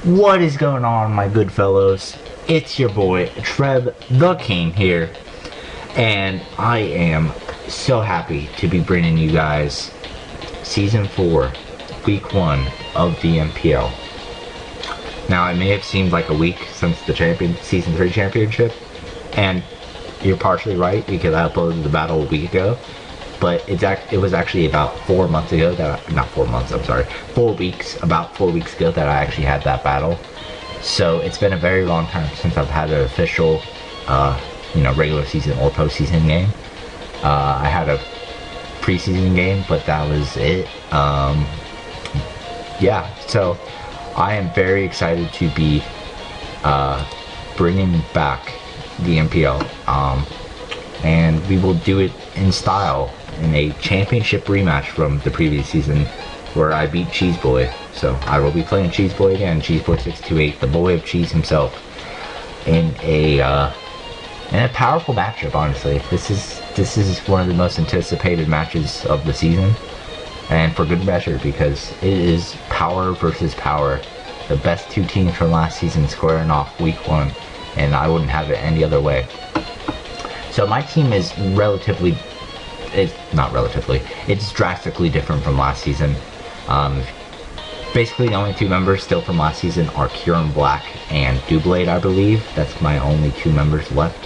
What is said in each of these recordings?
What is going on, my good fellows? It's your boy Treb the King here, and I am so happy to be bringing you guys Season 4, Week 1 of the NPL. Now, it may have seemed like a week since the Season 3 championship, and you're partially right because I uploaded the battle a week ago, but it was actually about 4 months ago that not 4 months, I'm sorry, 4 weeks, about 4 weeks ago that I actually had that battle. So it's been a very long time since I've had an official, regular season or postseason game. I had a preseason game, but that was it. Yeah, so I am very excited to be bringing back the NPL, and we will do it in style in a championship rematch from the previous season where I beat Cheese Boy. So I will be playing Cheese Boy again, Cheese Boy 628, the boy of cheese himself, in a powerful matchup. Honestly, this is one of the most anticipated matches of the season, and for good measure, because it is power versus power, the best two teams from last season squaring off week 1, and I wouldn't have it any other way. So my team is it's drastically different from last season. Basically the only two members still from last season are Kieran Black and Dewblade, I believe. That's my only two members left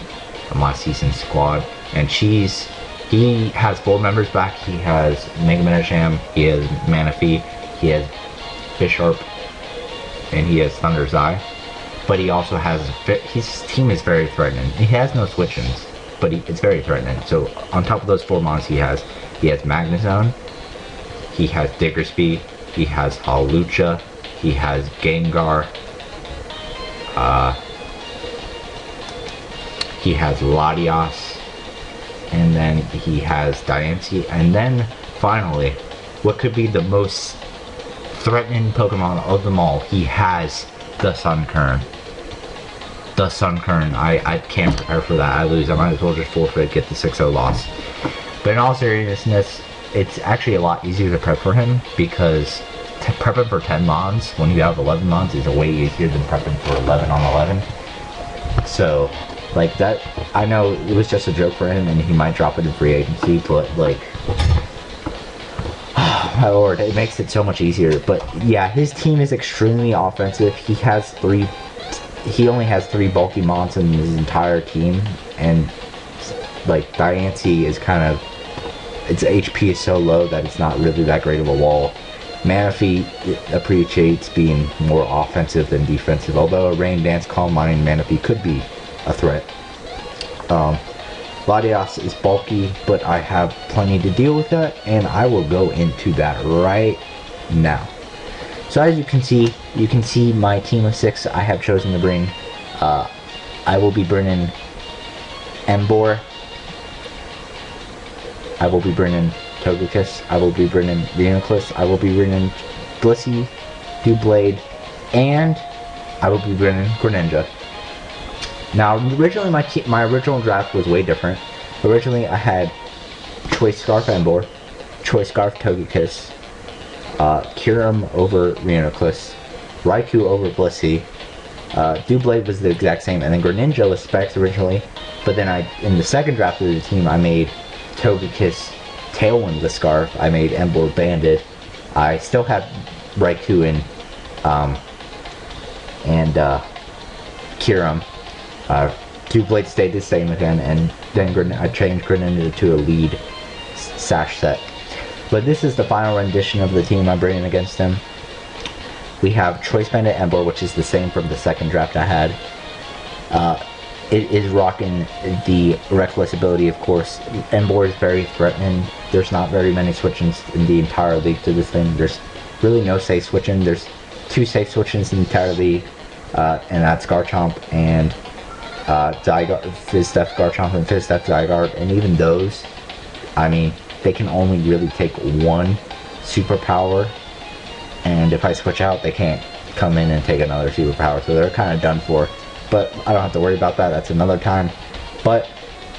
from last season's squad. And Cheese, he has 4 members back. He has Mega Minisham, he has Manaphy, he has Bisharp, and he has Thunder's Eye. But he also has, his team is very threatening. He has no switch-ins, but it's very threatening. So on top of those 4 mons he has Magnezone, he has Diggersby, he has Hawlucha, he has Gengar, he has Latias, and then he has Diancie, and then finally, what could be the most threatening Pokemon of them all, he has the Sunkern. The Sunkern. I can't prepare for that. I lose. I might as well just forfeit, get the 6-0 loss. But in all seriousness, it's actually a lot easier to prep for him, because prepping for 10 mons when you have 11 mons is way easier than prepping for 11 on 11. So, like, that, I know it was just a joke for him and he might drop it in free agency, but like, my lord, it makes it so much easier. But yeah, his team is extremely offensive. He only has 3 bulky mons in his entire team, and like Diancie is kind of, its HP is so low that it's not really that great of a wall. Manaphy appreciates being more offensive than defensive, although a Rain Dance, Calm Mind, Manaphy could be a threat. Latias is bulky, but I have plenty to deal with that, and I will go into that right now. So as you can see my team of 6 I have chosen to bring. I will be bringing Emboar, I will be bringing Togekiss, I will be bringing Reuniclus, I will be bringing Blissey, Dewblade, and I will be bringing Greninja. Now, originally my original draft was way different. Originally I had Choice Scarf Emboar, Choice Scarf Togekiss, Kyurem over Reuniclus, Raikou over Blissey, Dewblade was the exact same, and then Greninja was specs originally, but then in the second draft of the team, I made Togekiss Tailwind the Scarf, I made Emboar Banded, I still have Raikou and Kyurem. Dewblade stayed the same again, and then I changed Greninja to a lead sash set. But this is the final rendition of the team I'm bringing against him. We have Choice Banded Emboar, which is the same from the second draft I had. It is rocking the Reckless ability, of course. Emboar is very threatening. There's not very many switch-ins in the entire league to this thing. There's really no safe switch-in. There's 2 safe switch-ins in the entire league, and that's Garchomp and Fizdef Garchomp and Fizdef Zygarde, and even those, I mean, they can only really take 1 superpower, and if I switch out, they can't come in and take another superpower, so they're kind of done for. But I don't have to worry about that, that's another time. But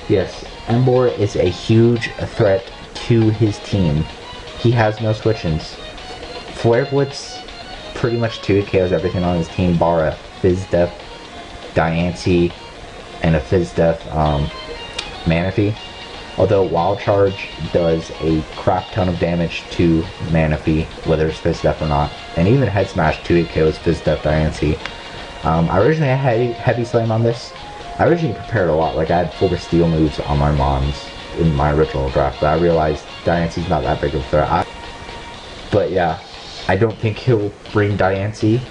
yes, Emboar is a huge threat to his team. He has no switch-ins. Flare Blitz pretty much 2 KOs everything on his team, bar a Fizz Def Diancie and a Fizz Def Manaphy. Although Wild Charge does a crap ton of damage to Manaphy, whether it's Fizz Def or not. And even Head Smash 2 KOs Fizz Def Diancie. I originally had Heavy Slam on this. I originally prepared a lot, like I had 4 steel moves on my Mons in my original draft, but I realized Diancie's not that big of a threat. But yeah, I don't think he'll bring Diancie,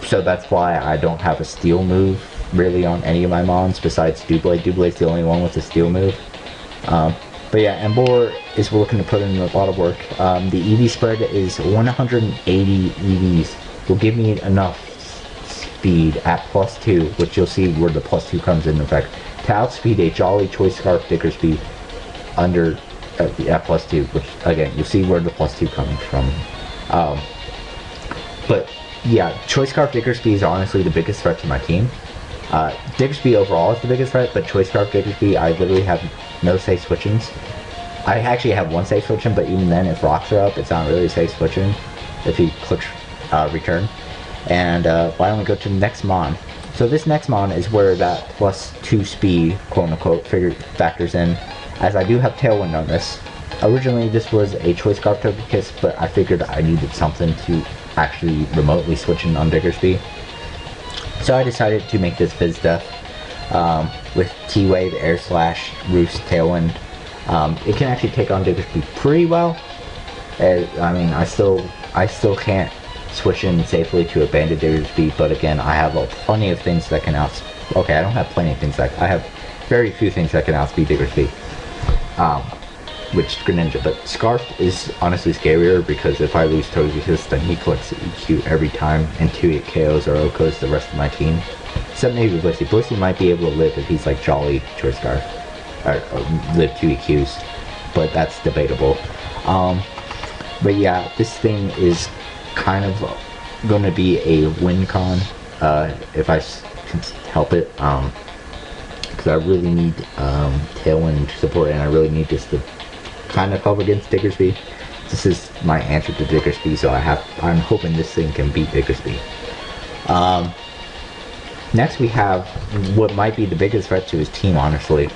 so that's why I don't have a steel move really on any of my Mons besides Doublade. Doublade's the only one with a steel move. But yeah, Emboar is looking to put in a lot of work. The EV spread is 180 EVs, will give me enough speed at +2, which you'll see where the +2 comes in effect, to outspeed a Jolly, Choice Scarf, Diggersby under at +2, which again you'll see where the +2 comes from. But yeah, Choice Scarf, Diggersby is honestly the biggest threat to my team. Diggersby overall is the biggest threat, but Choice Scarf, Diggersby, I literally have no safe switchings. I actually have one safe switching, but even then, if rocks are up, it's not really safe switching if he clicks return. And why don't we go to the next Mon? So this next Mon is where that +2 speed, quote unquote, factors in, as I do have Tailwind on this. Originally this was a Choice Scarf Togekiss, but I figured I needed something to actually remotely switch in on Diggersby. So I decided to make this Fizz Def with T-Wave, Air Slash, Roost, Tailwind. It can actually take on Diggersby pretty well. I mean, I still can't switch in safely to a Banded Diggersby, but again, I have plenty of things that can okay, I don't have plenty of things I have very few things that can outspeed Diggersby. Which Greninja, but Scarf is honestly scarier because if I lose Togekiss, then he collects EQ every time and 2 KOs or OKOs the rest of my team. Except maybe Blissey. Blissey might be able to live if he's like Jolly, Choice Scarf, or live 2 EQs, but that's debatable. But yeah, this thing is kind of going to be a win con if I can help it, because I really need Tailwind support, and I really need this to kind of cover against Diggersby. This is my answer to Diggersby, so I'm hoping this thing can beat Diggersby. Next we have what might be the biggest threat to his team, honestly.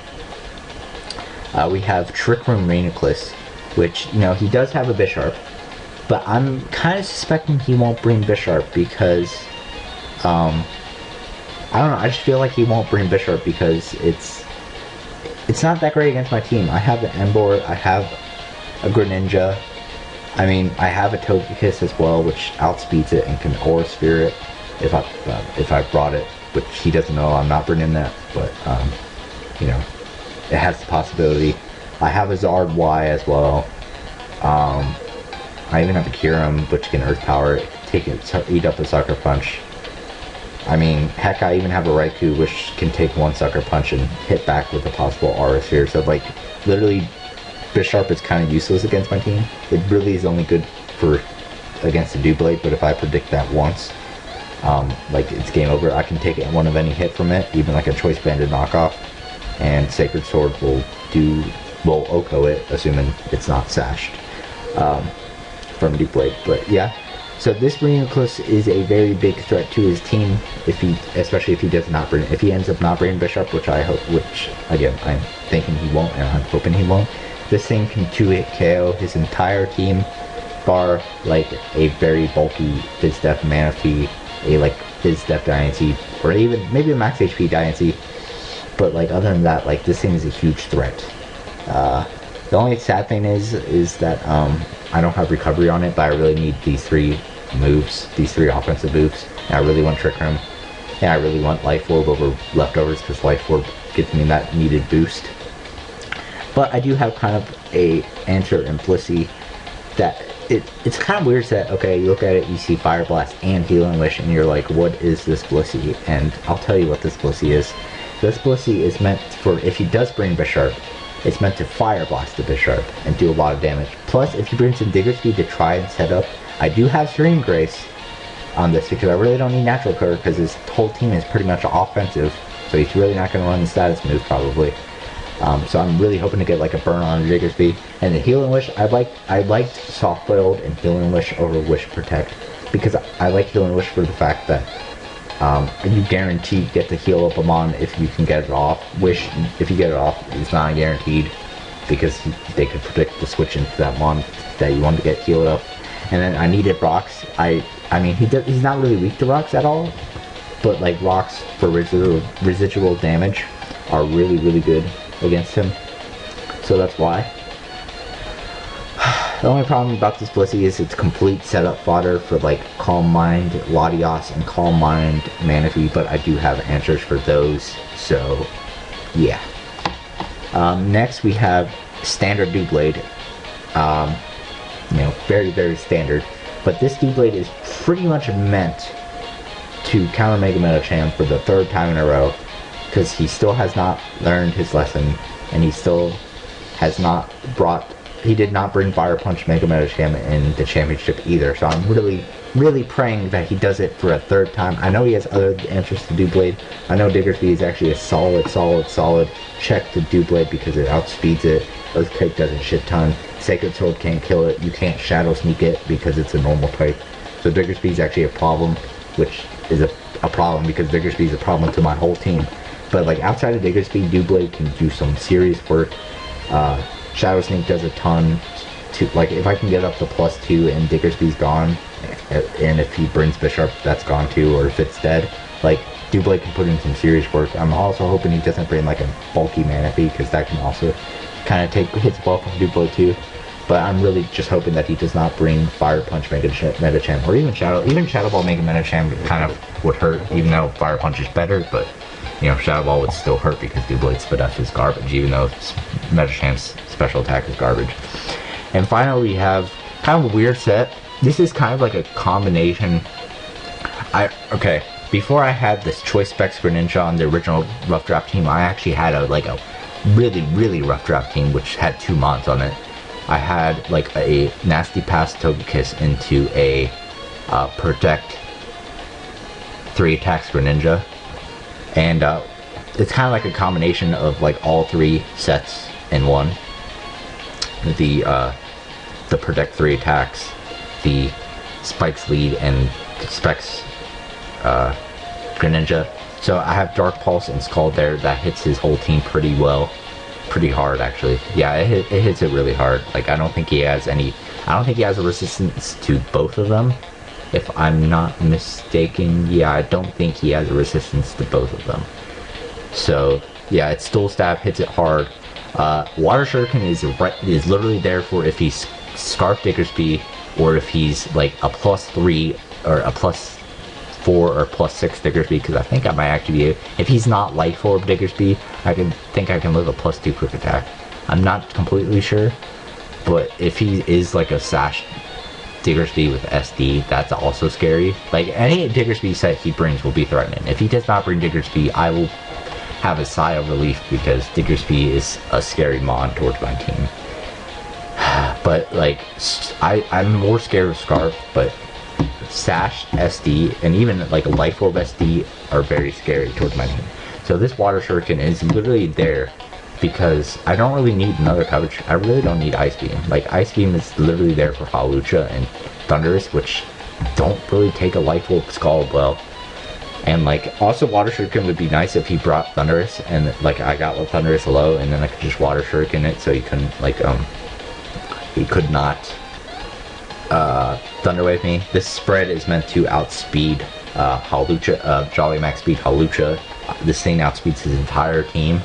We have Trick Room Reuniclus, which, you know, he does have a Bisharp, but I'm kind of suspecting he won't bring Bisharp because, I don't know, I just feel like he won't bring Bisharp because it's not that great against my team. I have the Emboar, I have a Greninja, I mean, I have a Togekiss as well, which outspeeds it and can Aura Sphere it if I brought it, which he doesn't know I'm not bringing that, but, you know, it has the possibility. I have a Zard Y as well. I even have a Kyurem, which can Earth Power it, eat up a Sucker Punch. I mean, heck, I even have a Raikou, which can take 1 Sucker Punch and hit back with a possible Aura Sphere. So, like, literally, Bisharp is kind of useless against my team. It really is only good against the Doublade, but if I predict that once, like, it's game over. I can take one of any hit from it, even like a Choice Banded knockoff, and Sacred Sword will OHKO it, assuming it's not sashed from Doublade. But yeah. So this Reuniclus is a very big threat to his team, especially if he ends up not bringing Bisharp, which again I'm thinking he won't, and I'm hoping he won't. This thing can 2-hit KO his entire team, bar like a very bulky Fizz Def Manaphy, a like Fizz Def Diancie, or even maybe a max HP Diancie. But like other than that, like this thing is a huge threat. The only sad thing is that I don't have recovery on it, but I really need these 3 moves, these 3 offensive moves. And I really want Trick Room, and I really want Life Orb over Leftovers because Life Orb gives me that needed boost. But I do have kind of a answer in Blissey that it's kind of weird that, okay, you look at it, you see Fire Blast and Healing Wish, and you're like, what is this Blissey? And I'll tell you what this Blissey is. This Blissey is meant for, if he does bring Bisharp, it's meant to Fire Blast the Bisharp and do a lot of damage. Plus, if he brings in Diggersby to try and set up, I do have Serene Grace on this because I really don't need Natural Curve because his whole team is pretty much offensive, so he's really not going to run the status move probably. So I'm really hoping to get like a burn on Diggersby. And the Healing Wish, I liked Soft Boiled and Healing Wish over Wish Protect because I like Healing Wish for the fact that you guaranteed get to heal up a mon if you can get it off. Wish, if you get it off, it's not guaranteed because they could predict the switch into that mon that you want to get healed up. And then I needed rocks. I mean, he's not really weak to rocks at all, but like rocks for residual damage are really, really good against him. So that's why. The only problem about this Blissey is it's complete setup fodder for like Calm Mind, Latios, and Calm Mind Manaphy, but I do have answers for those, so yeah. Next we have Standard Doublade. You know, very, very standard. But this Doublade is pretty much meant to counter Mega Medicham for the 3rd time in a row, because he still has not learned his lesson, and he still has not he did not bring Fire Punch Mega Medicham in the championship either, so I'm really, really praying that he does it for a 3rd time. I know he has other answers to Doublade. I know Diggersby is actually a solid check to Doublade because it outspeeds it. Earthquake does a shit ton. Sacred Sword can't kill it. You can't Shadow Sneak it because it's a normal type. So Diggersby is actually a problem, which is a problem because Diggersby is a problem to my whole team. But like outside of Diggersby, Doublade can do some serious work. Shadow Sneak does a ton. Like if I can get up to +2 and Diggersby's gone, and if he brings Bisharp, that's gone too, or if it's dead, like Doublade can put in some serious work. I'm also hoping he doesn't bring like a bulky Manaphy, because that can also kind of take hits well from Doublade too. But I'm really just hoping that he does not bring Fire Punch Medicham, or even Shadow Ball Mega Medicham kind of would hurt, even though Fire Punch is better, but you know, Shadow Ball would still hurt because Doublade's Spadef is garbage, even though Medicham's special attack is garbage. And finally, we have kind of a weird set. This is kind of like a combination. Okay, before I had this Choice Specs Greninja on the original Rough Draft team, I actually had a really, really rough draft team, which had 2 mods on it. I had like a Nasty Pass Togekiss into a Protect 3 attacks Greninja. And it's kind of like a combination of like all 3 sets in one. The Protect 3 attacks, the Spikes Lead, and Specs Greninja. So I have Dark Pulse and Scald there that hits his whole team pretty well. Pretty hard actually. Yeah, it hits it really hard. Like I don't think he has a resistance to both of them. If I'm not mistaken, yeah, I don't think he has a resistance to both of them. So yeah, it's Dual Stab, hits it hard. Water Shuriken is literally there for if he's Scarf Diggersby, or if he's like a +3 or a +4 or +6 Diggersby, because I think I might actually be, if he's not Life Orb Diggersby, I can live a +2 quick attack. I'm not completely sure, but if he is like a Sash Diggersby with SD, that's also scary. Like any Diggersby set he brings will be threatening. If he does not bring Diggersby, I will have a sigh of relief, because Diggersby is a scary mon towards my team. But like I'm more scared of Scarf, but Sash, SD, and even like a Life Orb SD are very scary towards my team. So this Water Shuriken is literally there because I don't really need another coverage. I really don't need Ice Beam. Like Ice Beam is literally there for Hawlucha and Thundurus, which don't really take a Life Orb Scald well. And like also Water Shuriken would be nice if he brought Thundurus, and like I got with Thundurus low, and then I could just Water Shuriken it so he couldn't like he could not Thunder Wave me. This spread is meant to outspeed Hawlucha, Jolly Max Speed Hawlucha. This thing outspeeds his entire team.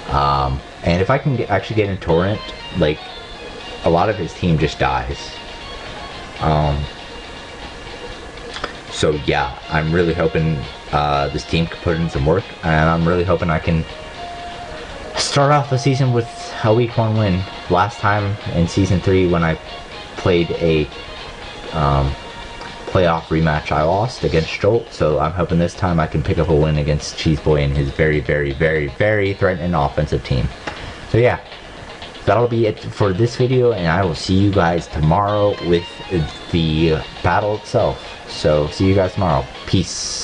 And if I can actually get in Torrent, like a lot of his team just dies. So yeah, I'm really hoping this team can put in some work, and I'm really hoping I can start off the season with a week 1 win. Last time in season 3 when I played a playoff rematch, I lost against Jolt, so I'm hoping this time I can pick up a win against Cheeseboy and his very, very, very, very threatening offensive team. So yeah, that'll be it for this video, and I will see you guys tomorrow with the battle itself. So see you guys tomorrow. Peace.